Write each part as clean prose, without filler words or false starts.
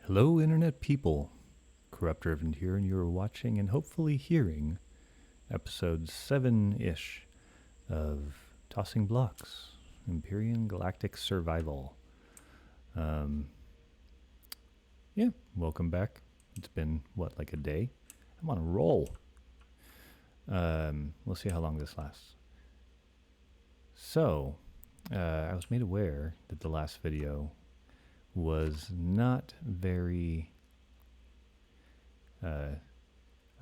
Hello, Internet people. Corrupt Irvin here, and you're watching and hopefully hearing episode 7-ish of Tossing Blocks, Empyrion Galactic Survival. Yeah, welcome back. It's been, like a day? I'm on a roll. We'll see how long this lasts. So, I was made aware that the last video was not very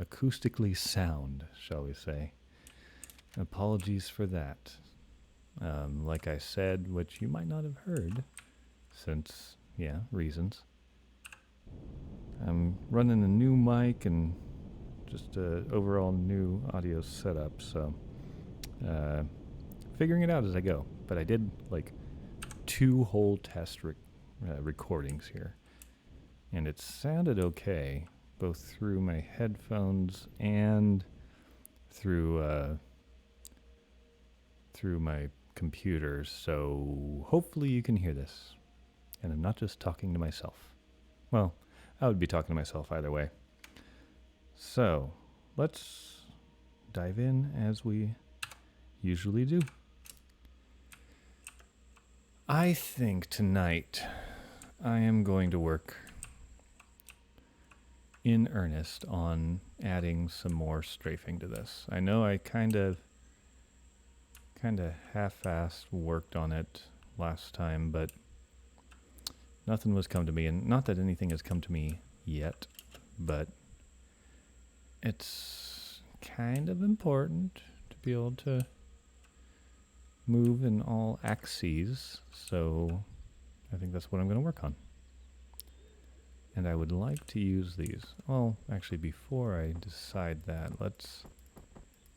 acoustically sound, shall we say. Apologies for that. Like I said, which you might not have heard, since, reasons. I'm running a new mic and just an overall new audio setup, so figuring it out as I go. But I did like 2 whole test recordings here, and it sounded okay, both through my headphones and through my computer, so hopefully you can hear this. And I'm not just talking to myself. Well, I would be talking to myself either way. So, let's dive in as we usually do. I think tonight I am going to work in earnest on adding some more strafing to this. I know I kind of half-assed worked on it last time, but nothing was come to me, and not that anything has come to me yet, but it's kind of important to be able to move in all axes, so I think that's what I'm going to work on. And I would like to use these. Well, actually, before I decide that, let's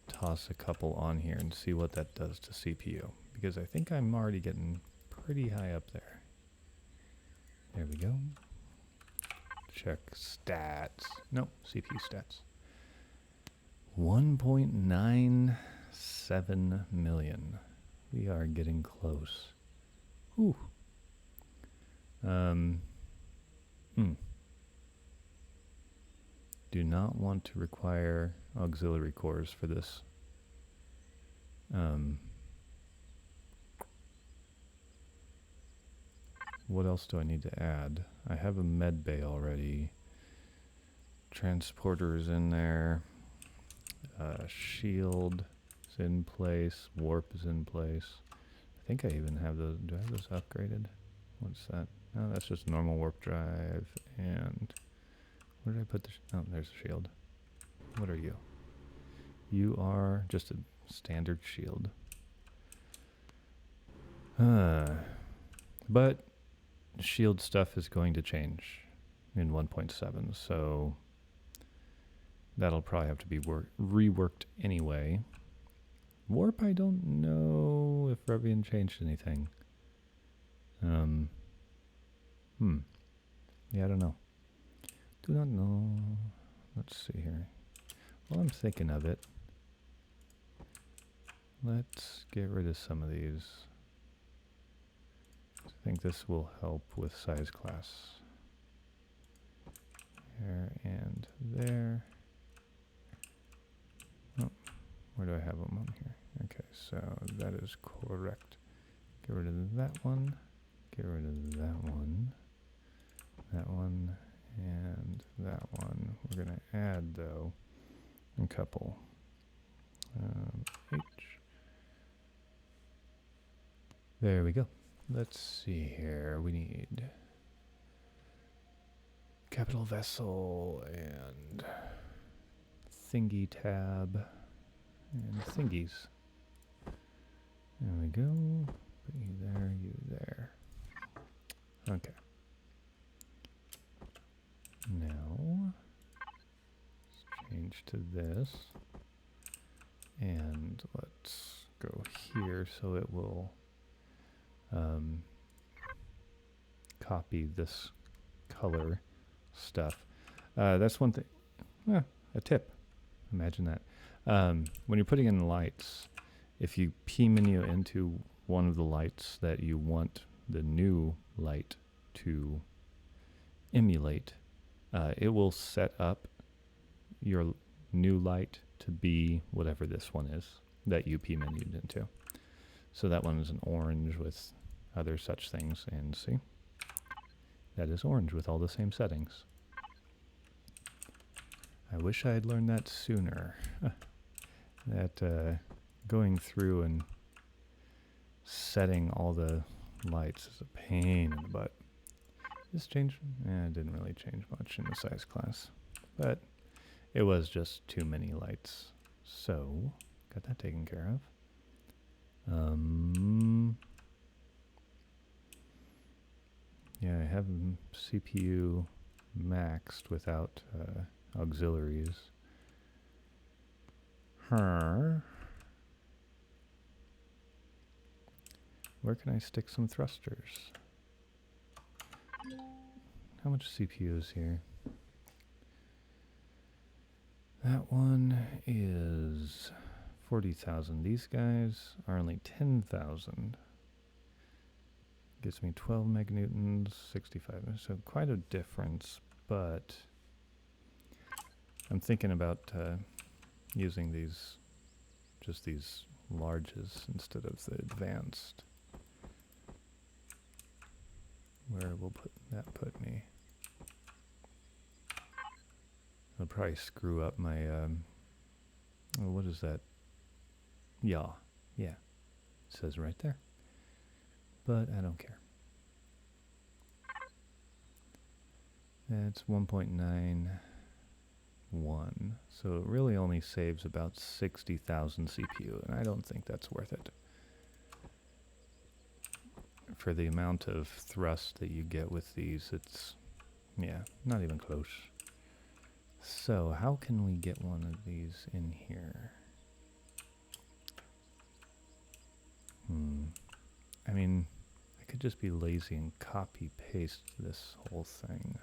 toss a couple on here and see what that does to CPU, because I think I'm already getting pretty high up there. There we go. Check stats. Nope, CPU stats. 1.97 million. We are getting close. Ooh. Do not want to require auxiliary cores for this. What else do I need to add? I have a med bay already. Transporter is in there. Shield is in place. Warp is in place. I think I even have those. Do I have those upgraded? What's that? No, that's just normal warp drive. And where did I put the... oh, there's the shield. What are you? You are just a standard shield. But shield stuff is going to change in 1.7, so that'll probably have to be reworked anyway. Warp, I don't know if Revian changed anything. Yeah, I don't know. Do not know. Let's see here. Well, I'm thinking of it. Let's get rid of some of these. I think this will help with size class. There and there. Oh, where do I have them on here? Okay, so that is correct. Get rid of that one. Get rid of that one. That one. And that one. We're going to add, though, a couple. H. There we go. Let's see here. We need capital vessel and thingy tab and thingies. There we go. Put you there, you there. Okay. Now, let's change to this. And let's go here so it will copy this color stuff. That's one thing. A tip. Imagine that. When you're putting in lights, if you P-menu into one of the lights that you want the new light to emulate, it will set up your new light to be whatever this one is that you p-menued into. So that one is an orange with other such things, and see, that is orange with all the same settings. I wish I had learned that sooner. That going through and setting all the lights is a pain in the butt. This changed? It didn't really change much in the size class, but it was just too many lights. So, got that taken care of. Yeah, I have CPU maxed without auxiliaries. Where can I stick some thrusters? How much CPU is here? That one is 40,000. These guys are only 10,000. Gives me 12 meganewtons, 65. So quite a difference, but I'm thinking about using these, just these larges instead of the advanced. Where will put me? I'll probably screw up my, oh, what is that? Yeah, it says right there. But I don't care. That's 1.91. So it really only saves about 60,000 CPU, and I don't think that's worth it. For the amount of thrust that you get with these, it's, yeah, not even close. So how can we get one of these in here? I mean, I could just be lazy and copy paste this whole thing,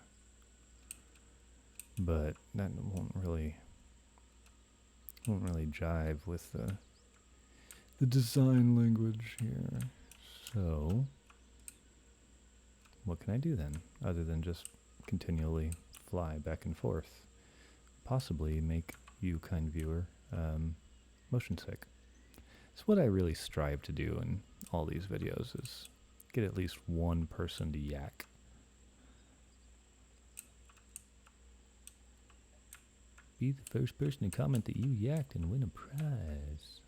but that won't really jive with the design language here. So what can I do then, other than just continually fly back and forth? Possibly make you, kind viewer, motion sick. It's what I really strive to do in all these videos, is get at least one person to yak. Be the first person to comment that you yacked and win a prize.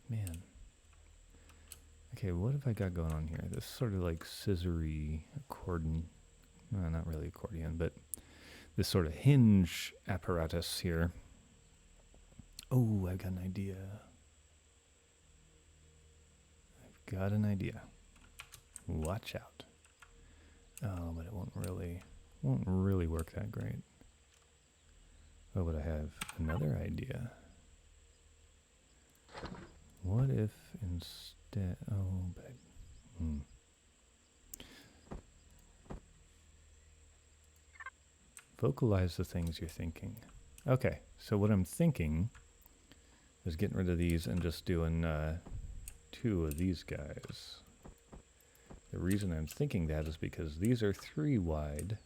Man. Okay, what have I got going on here? This sort of like scissory accordion. Not really accordion, but this sort of hinge apparatus here. Oh, I've got an idea. Watch out. Oh, but it won't really work that great. Oh, but I have another idea. What if instead, vocalize the things you're thinking. Okay, so what I'm thinking is getting rid of these and just doing 2 of these guys. The reason I'm thinking that is because these are 3 wide,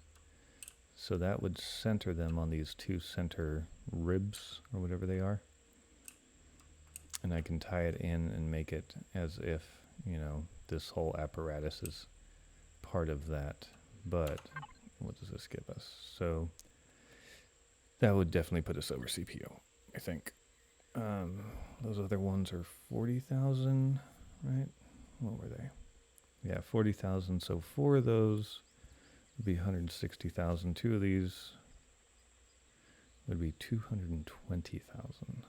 so that would center them on these 2 center ribs, or whatever they are. And I can tie it in and make it as if, you know, this whole apparatus is part of that. But what does this give us? So that would definitely put us over CPU, I think. Those other ones are 40,000, right? What were they? Yeah, 40,000. So 4 of those would be 160,000. 2 of these would be 220,000.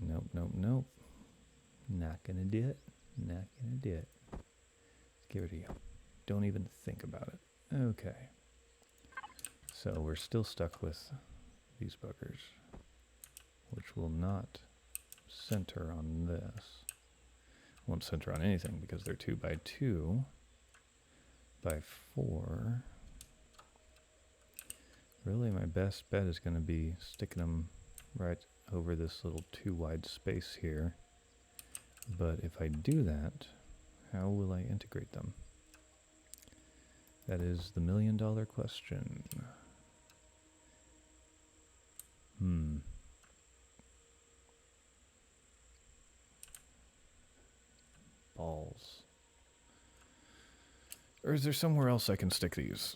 Nope. Not gonna do it. Let's give it to you. Don't even think about it. Okay. So we're still stuck with these buggers, which will not center on this. Won't center on anything because they're 2 by 2 by 4. Really, my best bet is going to be sticking them right over this little too wide space here. But if I do that, how will I integrate them? That is the million-dollar question. Balls. Or is there somewhere else I can stick these?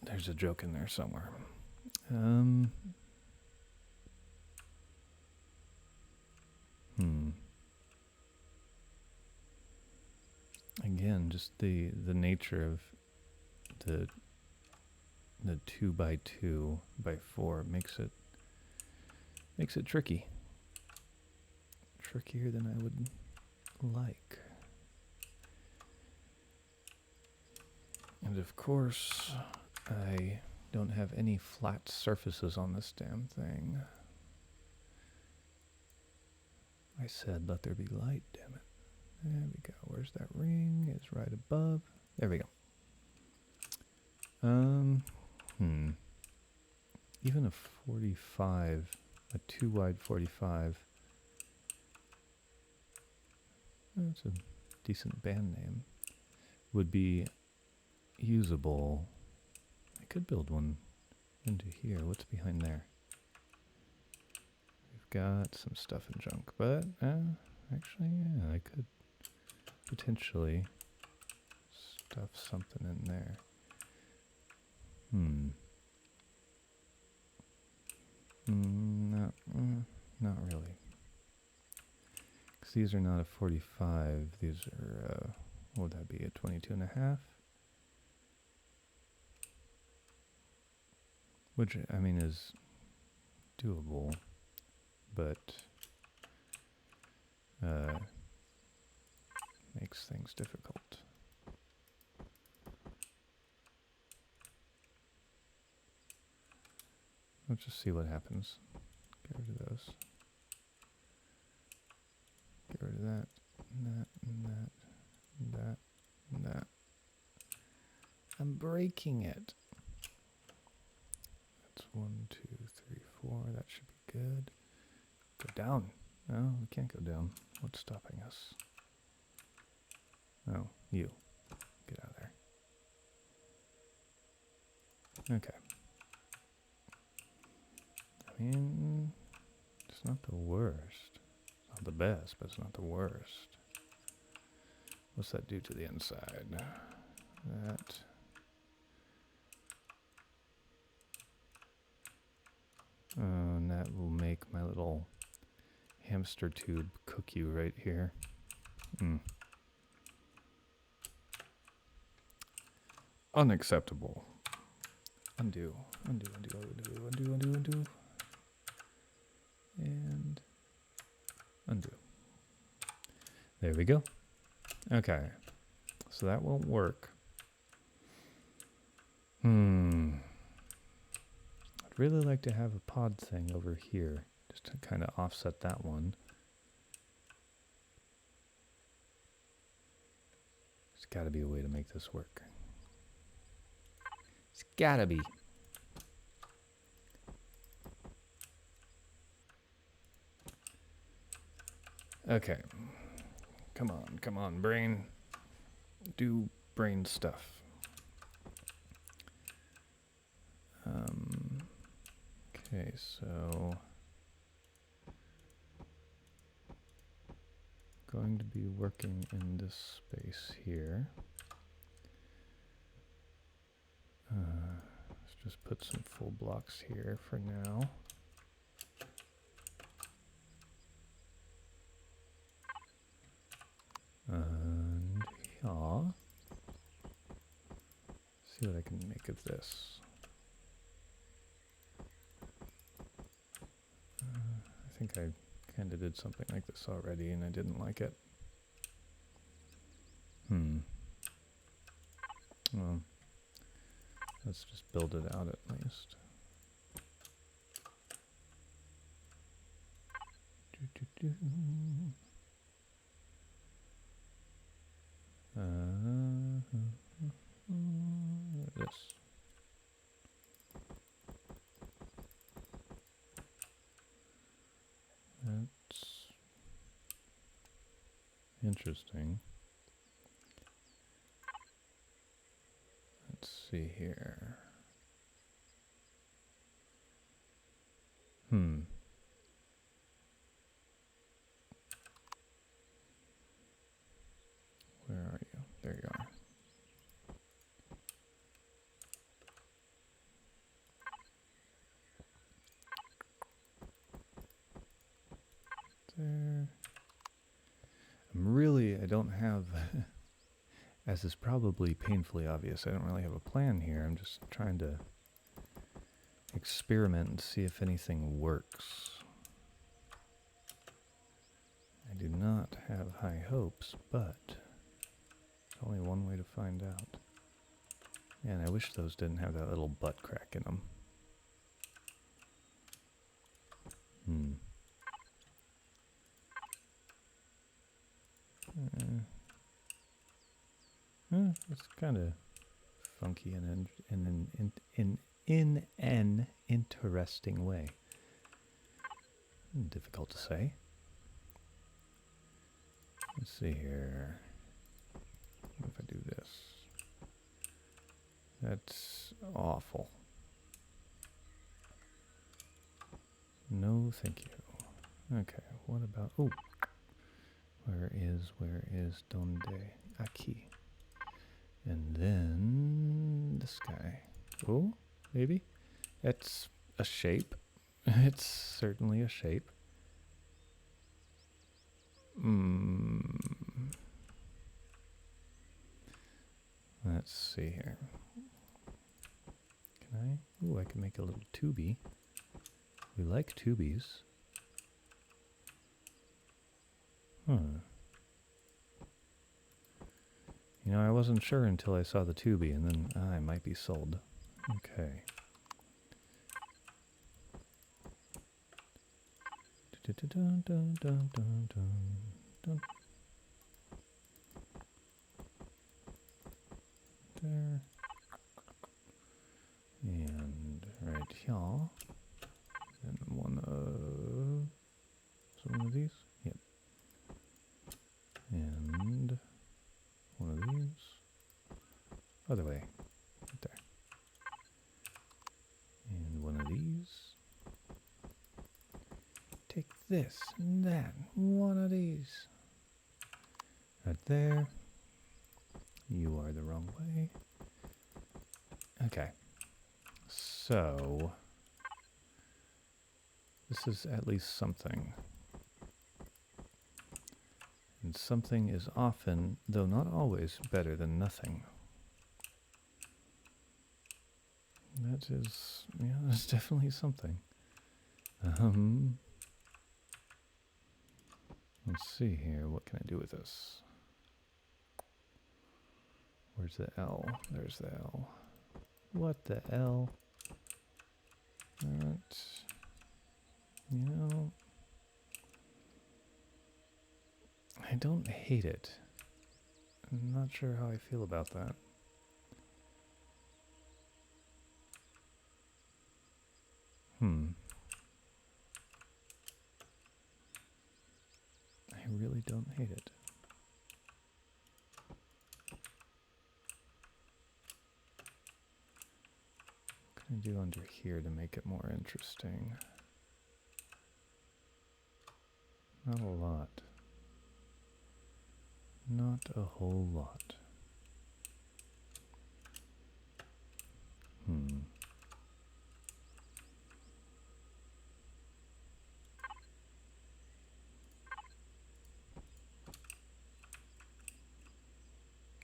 There's a joke in there somewhere. Again, just the nature of the 2x2 by 4 makes it tricky. Trickier than I would like. And of course, I don't have any flat surfaces on this damn thing. I said let there be light, damn it. There we go. Where's that ring? It's right above. There we go. Even a 45, a 2 wide 45. That's a decent band name. Would be usable. I could build one into here. What's behind there? We've got some stuff and junk, but actually, yeah, I could potentially stuff something in there. Not really. Because these are not a 45. These are, what would that be, a 22.5? Which, I mean, is doable, but makes things difficult. Let's just see what happens. Get rid of those. Get rid of that, and that, and that, and that, and that. I'm breaking it. That's 1, 2, 3, 4. That should be good. Go down. No, we can't go down. What's stopping us? Oh, you. Get out of there. Okay. I mean, it's not the worst. It's not the best, but it's not the worst. What's that do to the inside? That. And that will make my little hamster tube cookie right here. Unacceptable. Undo, undo, undo, undo, undo, undo, undo. And undo. There we go. Okay. So that won't work. I'd really like to have a pod thing over here, just to kind of offset that one. There's got to be a way to make this work. It's got to be. Okay. Come on, brain. Do brain stuff. Okay, so going to be working in this space here. Let's just put some full blocks here for now. And yeah. See what I can make of this. I think I kind of did something like this already and I didn't like it. Well, let's just build it out at least. This. Interesting. Let's see here. Where are you? There you are. There. I don't have, as is probably painfully obvious, I don't really have a plan here. I'm just trying to experiment and see if anything works. I do not have high hopes, but there's only one way to find out. Man, I wish those didn't have that little butt crack in them. It's kind of funky in an interesting way. Difficult to say. Let's see here. What if I do this? That's awful. No, thank you. Okay, what about... Oh! Where is Donde? Aquí. And then this guy. Oh, maybe? It's a shape. It's certainly a shape. Let's see here. Can I? Ooh, I can make a little tubey. We like tubies. You know, I wasn't sure until I saw the tubey, and then I might be sold. Okay. There. And right here. And one of these. Yep. And one of these. Other way. Right there. And one of these. Take this and that. One of these. Right there. You are the wrong way. Okay. So, this is at least something. And something is often, though not always, better than nothing. That is, yeah, that's definitely something. Let's see here, what can I do with this? Where's the L? There's the L. What the L? Alright. You know, I don't hate it. I'm not sure how I feel about that. I really don't hate it. What can I do under here to make it more interesting? Not a lot. Not a whole lot.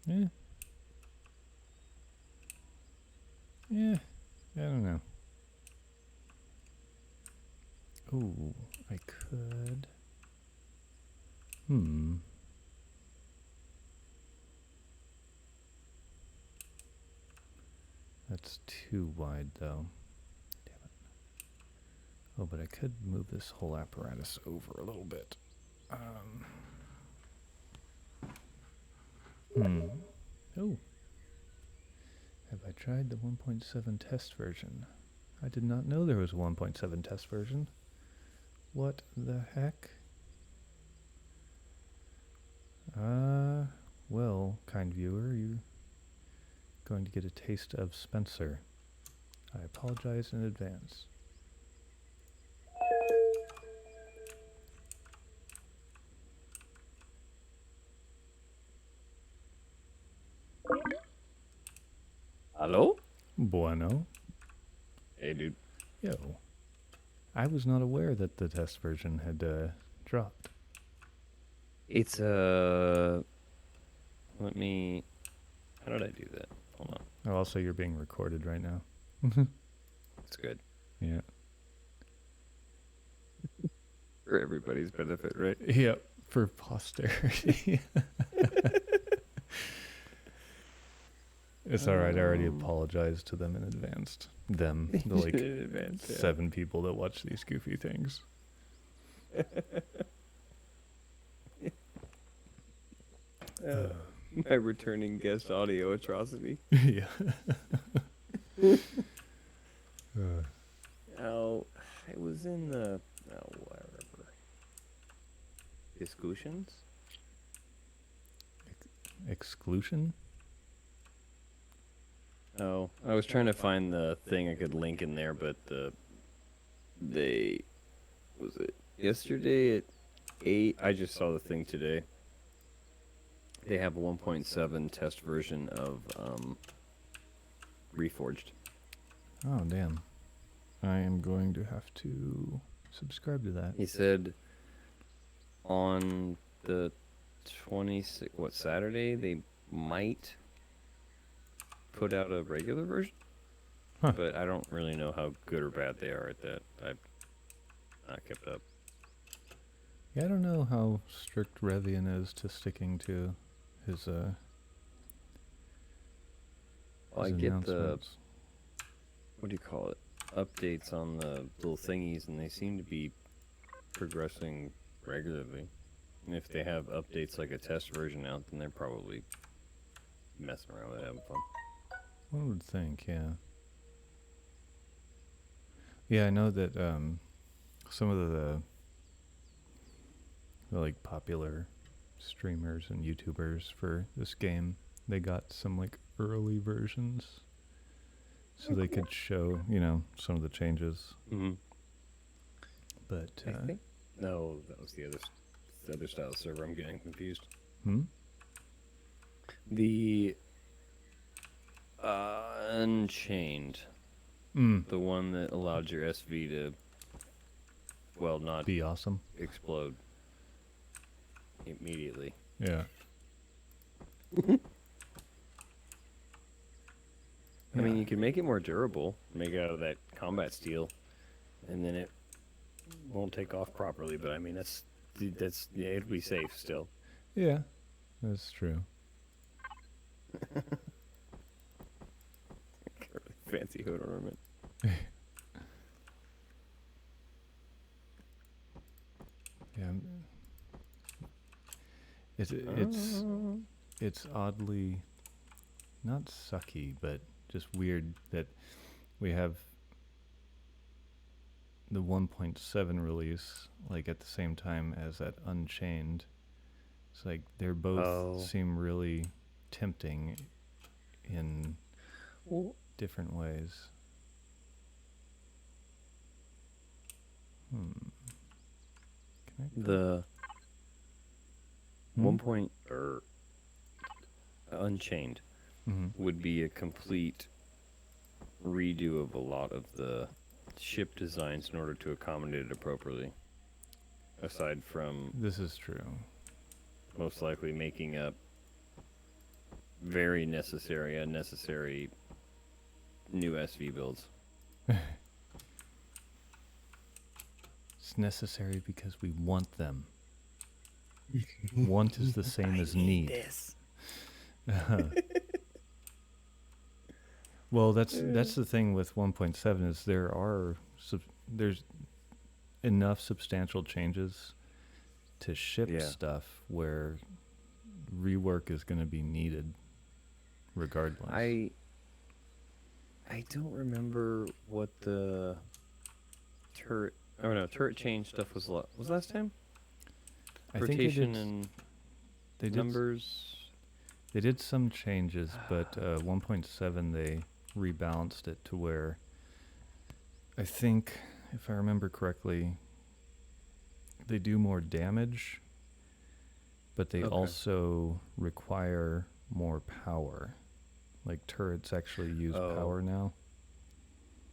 Yeah. Yeah, I don't know. Ooh, I could. That's too wide, though. Damn it. Oh, but I could move this whole apparatus over a little bit. Oh. Have I tried the 1.7 test version? I did not know there was a 1.7 test version. What the heck? Well, kind viewer, you're going to get a taste of Spencer. I apologize in advance. Hello? Bueno. Hey, dude. Yo. I was not aware that the test version had dropped. It's, let me, how did I do that? Hold on. Oh, also, you're being recorded right now. It's good. Yeah. For everybody's benefit, right? Yep, for posterity. It's alright, I already apologized to them in advance. Them, the like In advance, yeah. 7 people that watch these goofy things. My returning guest audio atrocity. Yeah. Oh, it was in the, whatever. Discussions? Exclusion? Oh, I was trying to find the thing I could link in there, but was it yesterday at 8? I just saw the thing today. They have a 1.7 test version of Reforged. Oh, damn. I am going to have to subscribe to that. He said on the 26th, Saturday, they might put out a regular version. Huh. But I don't really know how good or bad they are at that. I've not kept up. Yeah, I don't know how strict Revian is to sticking to his Well, I get the, what do you call it, updates on the little thingies, and they seem to be progressing regularly. And if they have updates like a test version out, then they're probably messing around with it, having fun. One would think, yeah. Yeah, I know that some of the like popular streamers and YouTubers for this game, they got some like early versions, so they could show, you know, some of the changes. Mm-hmm. But I think no, that was the other style server. I'm getting confused. The Unchained, the one that allowed your SV to, well, not be awesome. explode immediately. Yeah. I mean, you can make it more durable, make it out of that combat steel, and then it won't take off properly. But I mean, that's yeah, it'll be safe still. Yeah, that's true. Fancy hood ornament. Yeah. It's oddly not sucky, but just weird that we have the 1.7 release like at the same time as that Unchained. It's like they're both seem really tempting in different ways. The 1 point Unchained would be a complete redo of a lot of the ship designs in order to accommodate it appropriately. Aside from, this is true, most likely making up very unnecessary new SV builds. It's necessary because we want them. Want is the same as need. This. Well, that's the thing with 1.7 is there's enough substantial changes to ship stuff where rework is going to be needed regardless. I don't remember what the turret change stuff was last time. I Rotation think and They did numbers? They did some changes, but 1.7 they rebalanced it to where I think, if I remember correctly, they do more damage, but they also require more power. Like turrets actually use power now.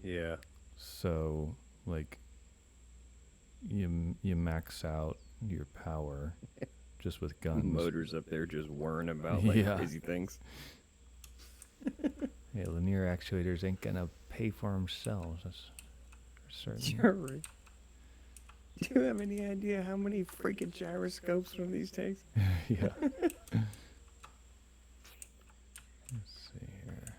Yeah. So like you max out your power just with guns. Motors up there just whirring about like crazy things. Yeah, linear actuators ain't gonna pay for themselves. That's for certain. You're right. Do you have any idea how many freaking gyroscopes from these takes? Yeah. Let's see here.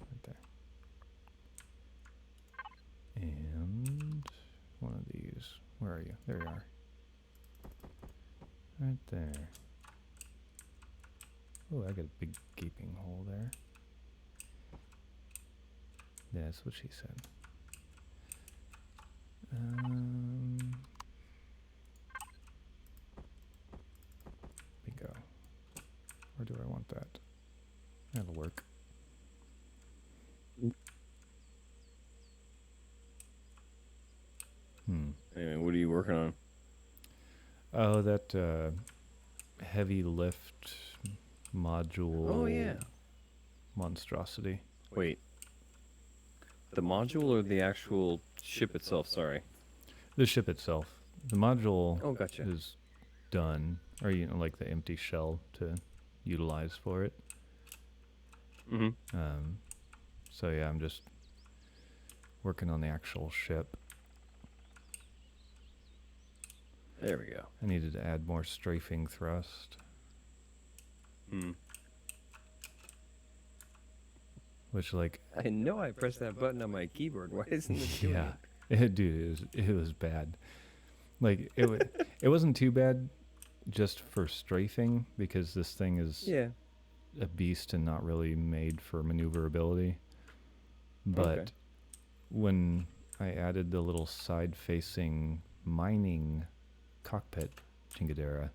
Right there. And one of these. Where are you? There you are. Right there. Oh, I got a big gaping hole there. That's what she said. Bingo. Where do I want that? That'll work. Anyway, what are you working on? Oh, that heavy lift module. Oh, yeah. Monstrosity. Wait. The module or the actual ship itself? Sorry. The ship itself. The module gotcha. is done, or like the empty shell to utilize for it. So yeah, I'm just working on the actual ship. There we go. I needed to add more strafing thrust. Which, like, I know I pressed that button on my keyboard. Why isn't it doing it? Dude, it was bad. Like, it wasn't too bad just for strafing, because this thing is a beast and not really made for maneuverability. But when I added the little side-facing mining cockpit chingadera,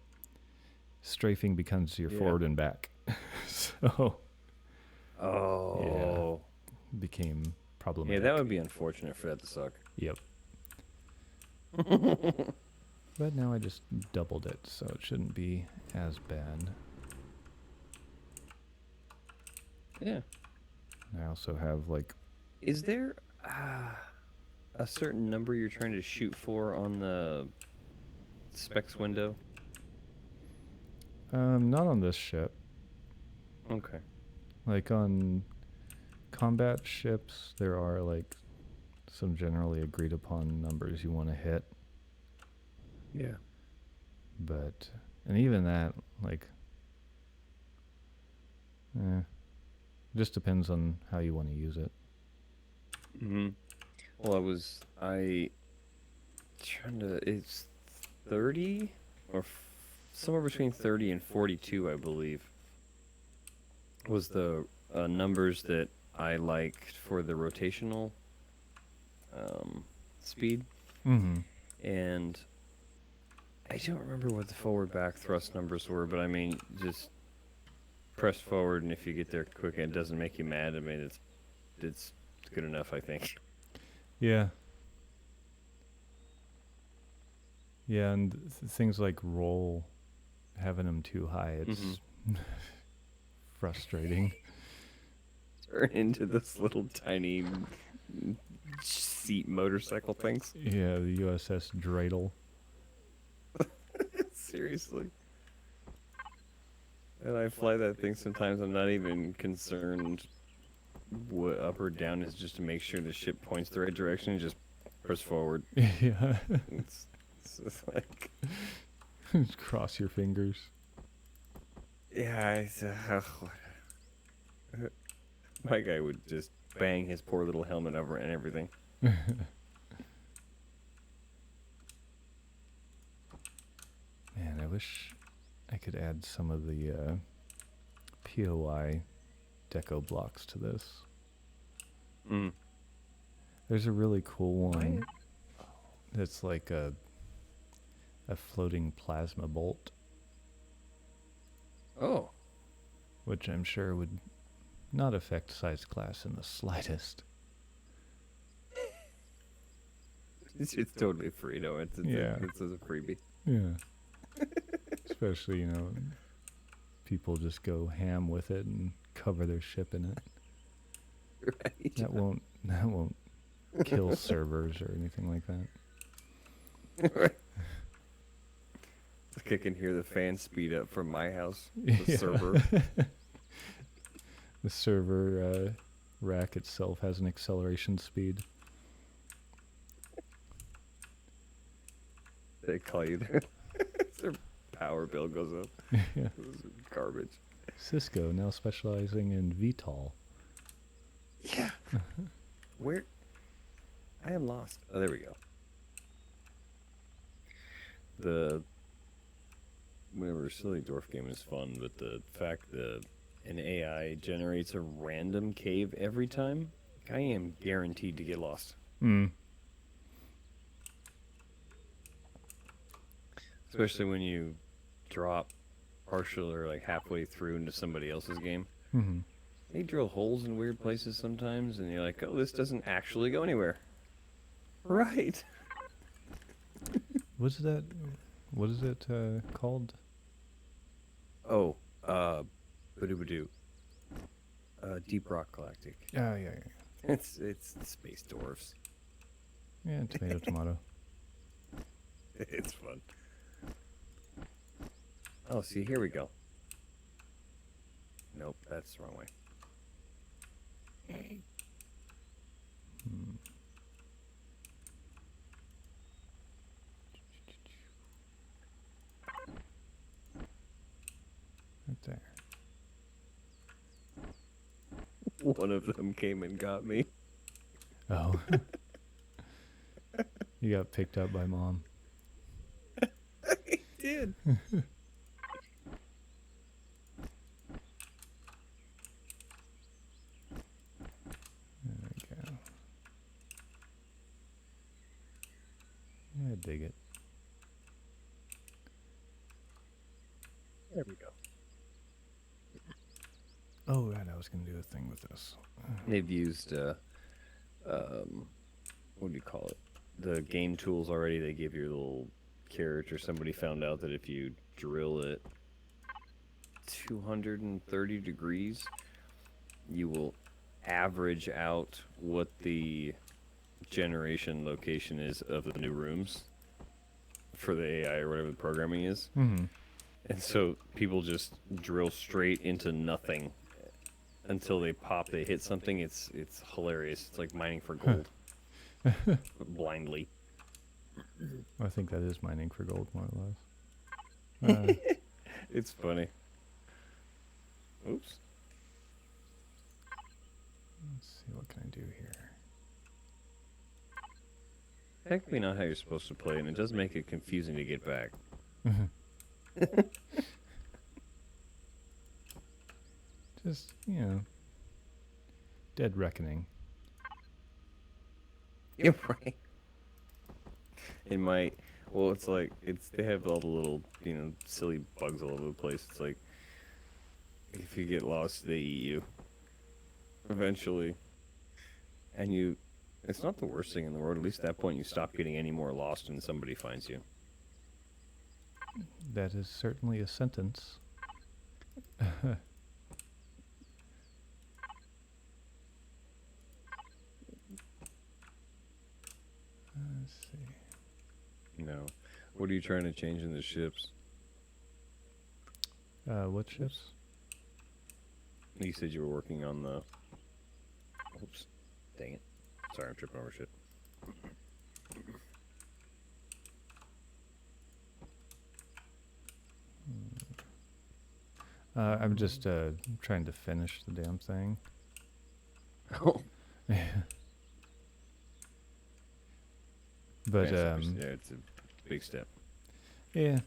strafing becomes your forward and back. So became problematic. Yeah, that would be unfortunate for that to suck. Yep. But now I just doubled it, so it shouldn't be as bad. Yeah. I also have, like... Is there a certain number you're trying to shoot for on the specs window? Not on this ship. Okay. Like on combat ships, there are like some generally agreed upon numbers you want to hit. Yeah. But, and even that, like, just depends on how you want to use it. Well, it's 30 or somewhere between 30 and 42, I believe, was the numbers that I liked for the rotational speed. And I don't remember what the forward back thrust numbers were, but I mean, just press forward, and if you get there quick and it doesn't make you mad, I mean, it's good enough, I think. Yeah. Yeah, and things like roll, having them too high, it's frustrating. Turn into this little tiny seat motorcycle things. Yeah, the USS Dreidel. Seriously. And I fly that thing sometimes, I'm not even concerned what up or down is, just to make sure the ship points the right direction and just press forward. Yeah. It's just like... Just cross your fingers. Yeah, my guy would just bang his poor little helmet over and everything. Man, I wish I could add some of the POI deco blocks to this. There's a really cool one It's like a floating plasma bolt. Oh. Which I'm sure would not affect size class in the slightest. It's totally free, though. It's a freebie. Yeah. Especially, you know, people just go ham with it and cover their ship in it. Right. That won't kill servers or anything like that. Right. Like I can hear the fan speed up from my house. The server. The server rack itself has an acceleration speed. They call you their power bill goes up. Yeah. This is garbage. Cisco now specializing in VTOL. Yeah. Where? I am lost. Oh, there we go. Whatever silly dwarf game is fun, but the fact that an AI generates a random cave every time, I am guaranteed to get lost. Especially when you drop partial or like halfway through into somebody else's game. Mm-hmm. They drill holes in weird places sometimes, and you're like, oh, this doesn't actually go anywhere. Right. What is it called? Oh, Badoo. Deep Rock Galactic. Oh, yeah. It's space dwarfs. Yeah, tomato. It's fun. Oh, see, here we go. Nope, that's the wrong way. Right there. One of them came and got me. Oh. You got picked up by Mom. I did. There we go. Yeah, I dig it. There we go. Oh, right, I was going to do a thing with this. They've used, what do you call it? The game tools already. They give your little character. Somebody found out that if you drill it 230 degrees, you will average out what the generation location is of the new rooms for the AI or whatever the programming is. Mm-hmm. And so people just drill straight into nothing until they pop, they hit something. It's hilarious. It's like mining for gold. Blindly. I think that is mining for gold, more or less. It's funny. Oops. Let's see, what can I do here? Technically not how you're supposed to play, and it does make it confusing to get back. Just, you know, dead reckoning. Yeah, right. It might. Well, it's like they have all the little, you know, silly bugs all over the place. It's like if you get lost, they eat you eventually, and it's not the worst thing in the world. At least at that point, you stop getting any more lost, and somebody finds you. That is certainly a sentence. Let's see. No. What are you trying to change in the ships? What ships? You said you were working on the... Oops. Dang it. Sorry, I'm tripping over shit. I'm just trying to finish the damn thing. Oh. But yeah, it's a big step. Yeah.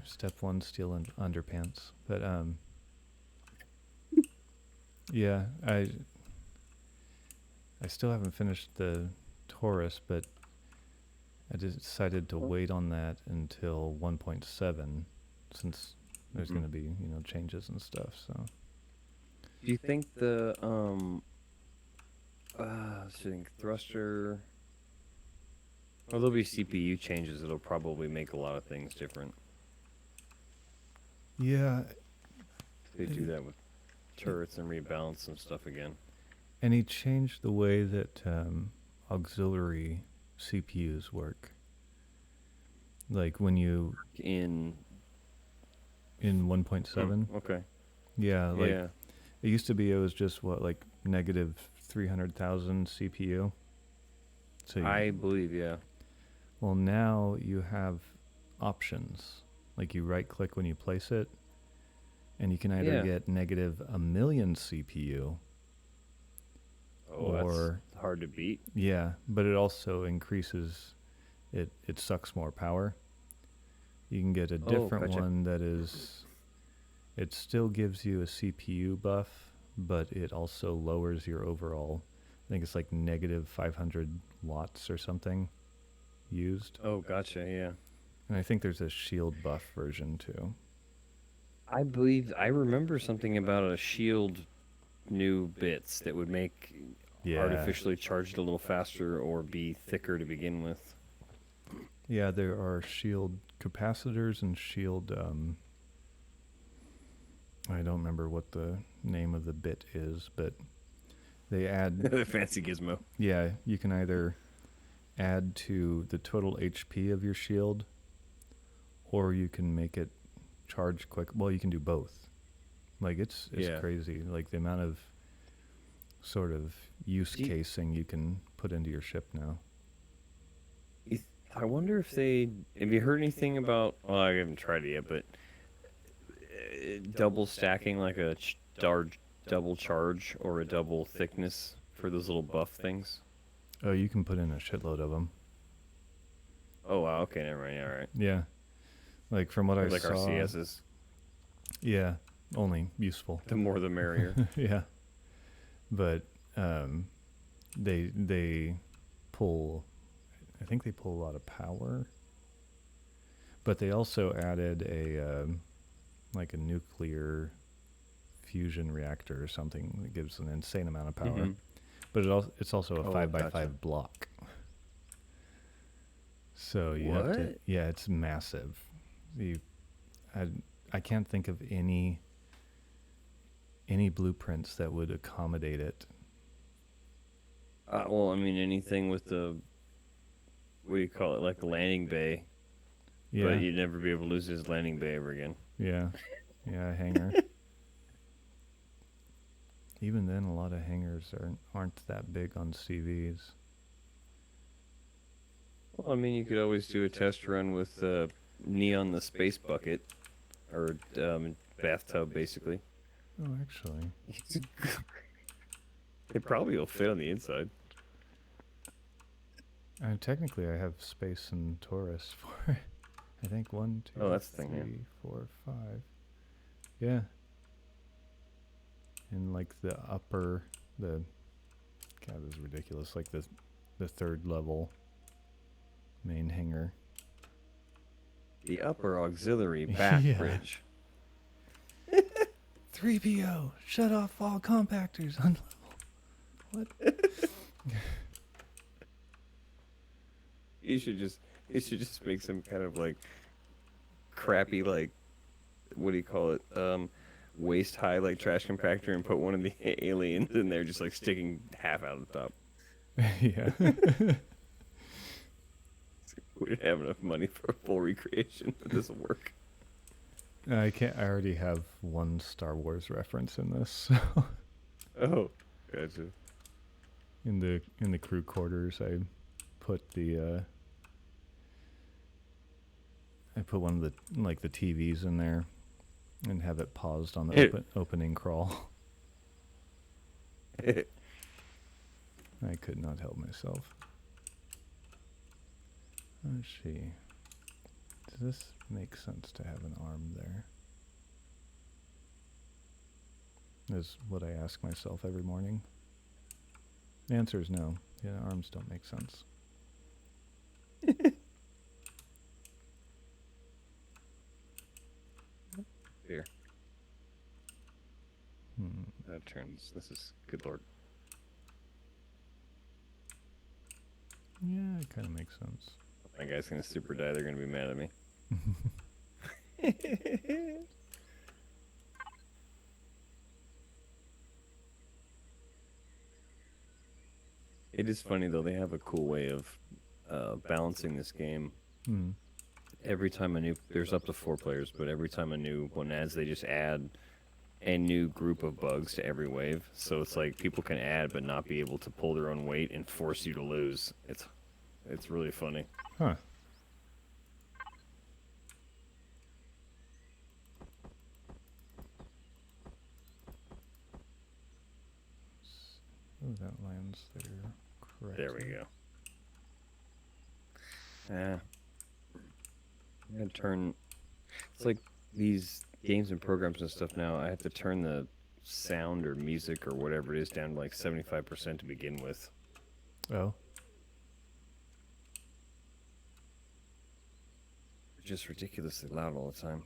Step one, steal underpants. But yeah, I still haven't finished the Taurus, but I decided to wait on that until 1.7, since there's going to be, changes and stuff. So, do you think the thruster? Well, there'll be CPU changes that'll probably make a lot of things different. yeah, They do that with turrets and rebalance some stuff again. and he changed the way that auxiliary CPUs work. Like when you In 1.7. Okay. Yeah, like Yeah. it used to be. It was just like negative 300,000 CPU. So I believe, yeah. well, now you have options. Like you right click when you place it, and you can either get negative 1,000,000 CPU. Oh, or that's hard to beat. Yeah, but it also increases. It sucks more power. You can get a different one that is. It still gives you a CPU buff, but it also lowers your overall. I think it's like negative 500 watts or something used. Oh, gotcha, yeah. And I think there's a shield buff version too. I believe I remember something about a shield new bits that would make artificially charged a little faster or be thicker to begin with. Yeah, there are shield capacitors and shield. I don't remember what the name of the bit is, but they add the fancy gizmo. Yeah, you can either add to the total HP of your shield, or you can make it charge quick. Well, you can do both. Like it's crazy. Like the amount of sort of use casing you can put into your ship now. I wonder if have you heard anything about, well, I haven't tried it yet, but double stacking like a double charge or a double thickness for those little buff things? Oh, you can put in a shitload of them. Oh, wow, okay, never mind, all right. Yeah. Like from what I saw. Like RCSs. Yeah, only useful. The more the merrier. Yeah. But they pull, I think they pull a lot of power. But they also added a like a nuclear fusion reactor or something that gives an insane amount of power. Mm-hmm. But it's also a 5x5 block. So you have to, it's massive. I can't think of any blueprints that would accommodate it. Well, I mean, anything with the, what do you call it, like a landing bay. Yeah. But you'd never be able to lose his landing bay ever again. Yeah. Yeah, a hangar. Even then, a lot of hangars aren't that big on CVs. Well, I mean, you could always do a test run with Neon the Space Bucket, or bathtub, basically. Oh, actually. It probably will fit on the inside. Technically, I have space and Taurus for it. I think 1, 2, that's 3, 4, 5. Yeah. And like the upper, God, this is ridiculous. Like the third level main hangar. The upper auxiliary back bridge. 3PO, shut off all compactors on level. What? You should just make some kind of like crappy, like, what do you call it? Waist high like trash compactor and put one of the aliens in there, just like sticking half out of the top. Yeah. We didn't have enough money for a full recreation, but this will work. I already have one Star Wars reference in this. So. Oh, gotcha. In the crew quarters, I put I put one of the the TVs in there, and have it paused on the opening crawl. I could not help myself. Let's see. Does this make sense to have an arm there? Is what I ask myself every morning. The answer is no. Yeah, arms don't make sense. Here. Hmm. That turns. This is good lord. Yeah, it kind of makes sense. My guy's gonna super die. They're gonna be mad at me. It is funny though. They have a cool way of balancing this game. Hmm. Every time there's up to 4 players, but every time a new one adds, they just add a new group of bugs to every wave. So it's like people can add but not be able to pull their own weight and force you to lose. It's really funny. Huh. Oh, that lands there correctly. There we go. I'm gonna turn. It's like these games and programs and stuff now. I have to turn the sound or music or whatever it is down to like 75% to begin with. Oh. Just ridiculously loud all the time.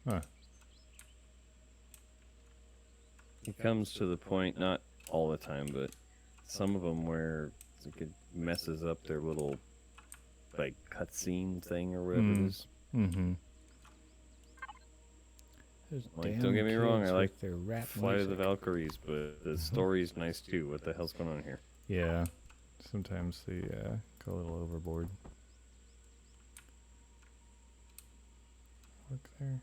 Huh. It comes to the point, not all the time, but some of them where it messes up their little like cutscene thing or whatever it is. Mm-hmm. Like, don't get me wrong, I like their rap Flight of the music. Valkyries, but the story's nice too. What the hell's going on here? Yeah. Sometimes they go a little overboard. Look there.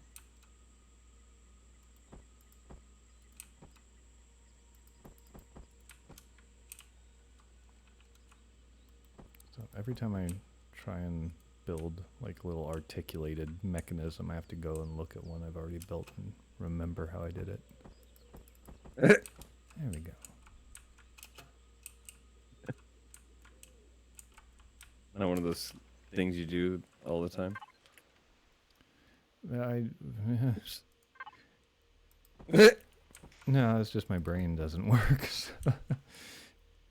So every time I try and build like a little articulated mechanism, I have to go and look at one I've already built and remember how I did it. There we go. Not one of those things you do all the time. No, it's just my brain doesn't work.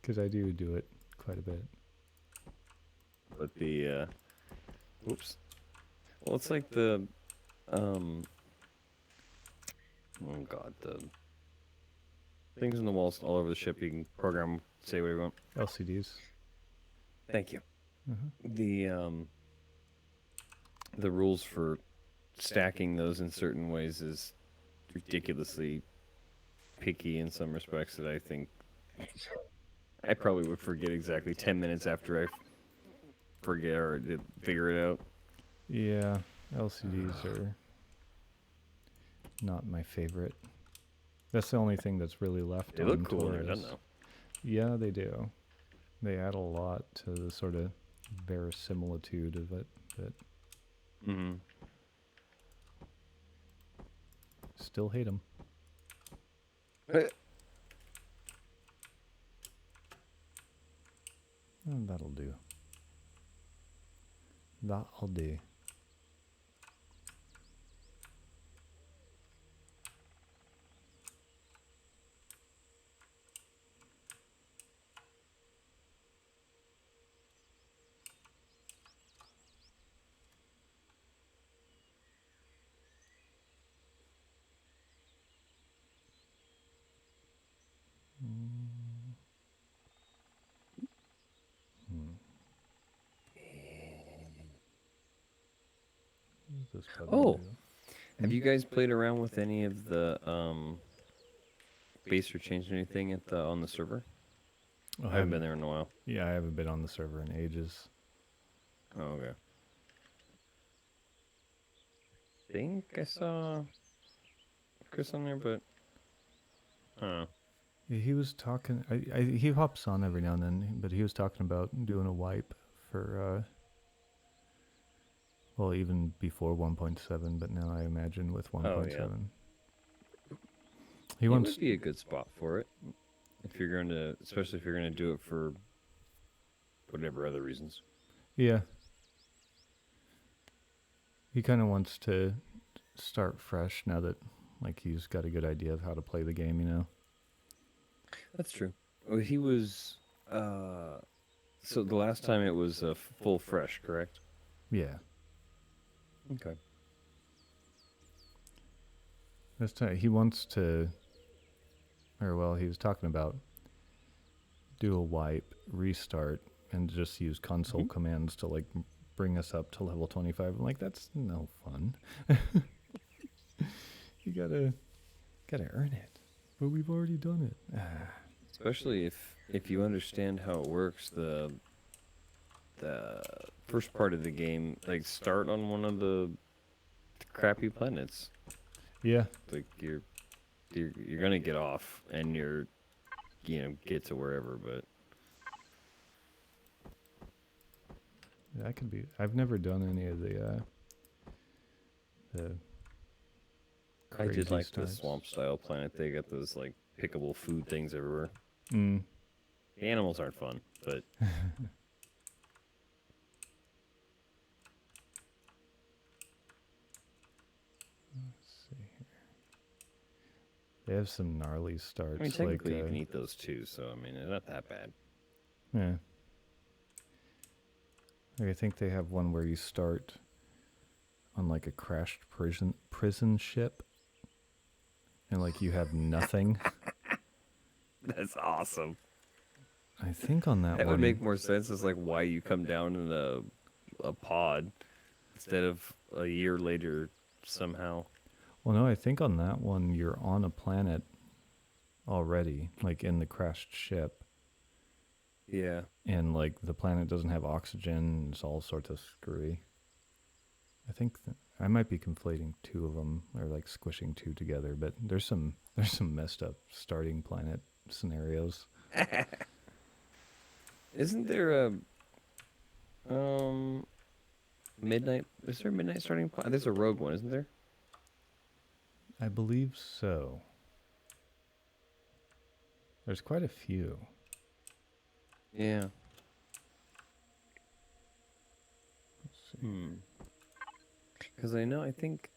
Because I do it quite a bit. But the oops. Well, it's like the oh god, the things in the walls all over the ship. You can program, say whatever you want. LCDs. Thank you. Uh-huh. The rules for stacking those in certain ways is ridiculously picky in some respects that I think I probably would forget exactly 10 minutes after I forget or figure it out. Yeah, LCDs are not my favorite. That's the only thing that's really left. They look cool when they're done, though. Yeah, they do. They add a lot to the sort of verisimilitude of it, but still hate them. That'll do. That'll do. Oh, have you guys played around with any of the base or changed anything at on the server? Oh, I haven't been there in a while. Yeah, I haven't been on the server in ages. Oh, okay. I think I saw Chris on there, but Yeah, he was talking. He hops on every now and then, but he was talking about doing a wipe for. Well, even before 1.7, but now I imagine with 1.7. Oh, yeah. He wants would be a good spot for it if you're going to, especially if you're going to do it for whatever other reasons. Yeah. He kind of wants to start fresh now that like he's got a good idea of how to play the game, you know. That's true. Well, he was So the last time it was full fresh, correct? Yeah. Okay. This time he wants to, or well, he was talking about do a wipe, restart, and just use console commands to like bring us up to level 25. I'm like, that's no fun. You gotta earn it. But we've already done it. Especially if you understand how it works, the first part of the game, like start on one of the crappy planets. Yeah. Like you're gonna get off and get to wherever, but That could be. I've never done any of the I did crazy like the starts. swamp style planet. They got those like pickable food things everywhere. Mm. The animals aren't fun, but Let's see here. They have some gnarly starts. I mean technically you can eat those too, so I mean they're not that bad. Yeah. I think they have one where you start on like a crashed prison ship, and like you have nothing. That's awesome. I think on that That one would make more sense as like why you come down in a pod instead of a year later somehow. Well, no, I think on that one you're on a planet already, like in the crashed ship. Yeah. And like the planet doesn't have oxygen. It's all sorts of screwy. I think I might be conflating two of them or like squishing two together, but there's some messed up starting planet scenarios. Isn't there a midnight? Is there a midnight starting planet? There's a rogue one, isn't there? I believe so. There's quite a few. Yeah. Let's see. Because I think,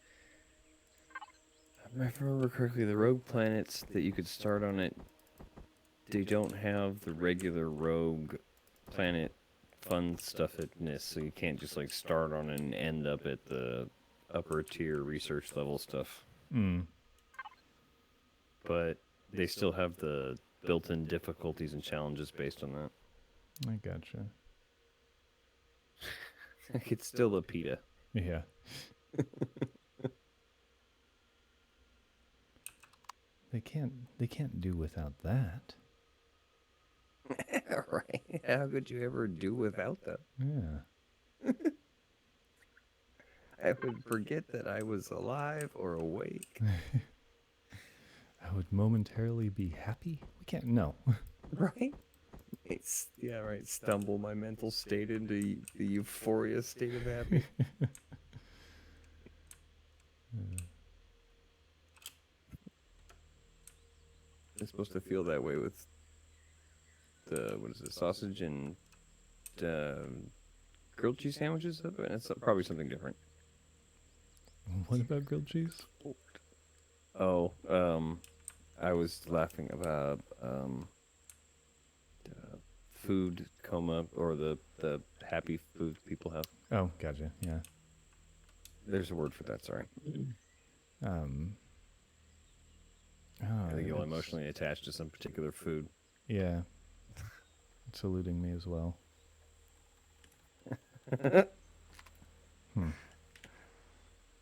if I remember correctly, the rogue planets that you could start on it, they don't have the regular rogue planet fun stuffness, so you can't just like start on it and end up at the upper tier research level stuff. But they still have the built-in difficulties and challenges based on that. I gotcha. It's still a PETA. Yeah. They can't do without that. Right? How could you ever do without that? Yeah. I would forget that I was alive or awake. I would momentarily be happy. We can't. No. Right? Yeah, right. Stumble my mental state into the euphoria state of happy. I'm supposed to feel that way with the sausage and grilled cheese sandwiches. It's probably something different. What about grilled cheese? Oh, I was laughing about food coma or the happy food people have. Oh, gotcha. Yeah. There's a word for that. Sorry. I think you'll emotionally attach to some particular food. Yeah. It's eluding me as well.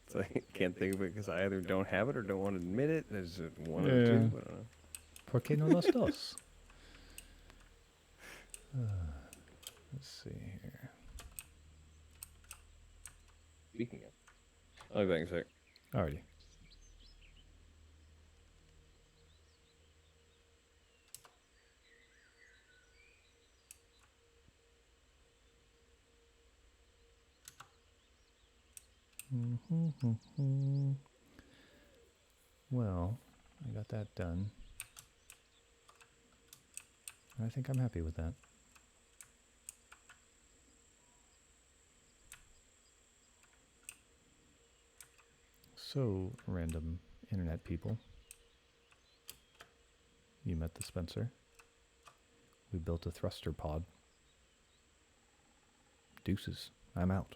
So I can't think of it because I either don't have it or don't want to admit it. There's one or two. I don't know. ¿Por qué no las dos? Let's see here. Speaking of, I'll be back in a sec. Alrighty. Well, I got that done. I think I'm happy with that. So, random internet people. You met the Spencer. We built a thruster pod. Deuces. I'm out.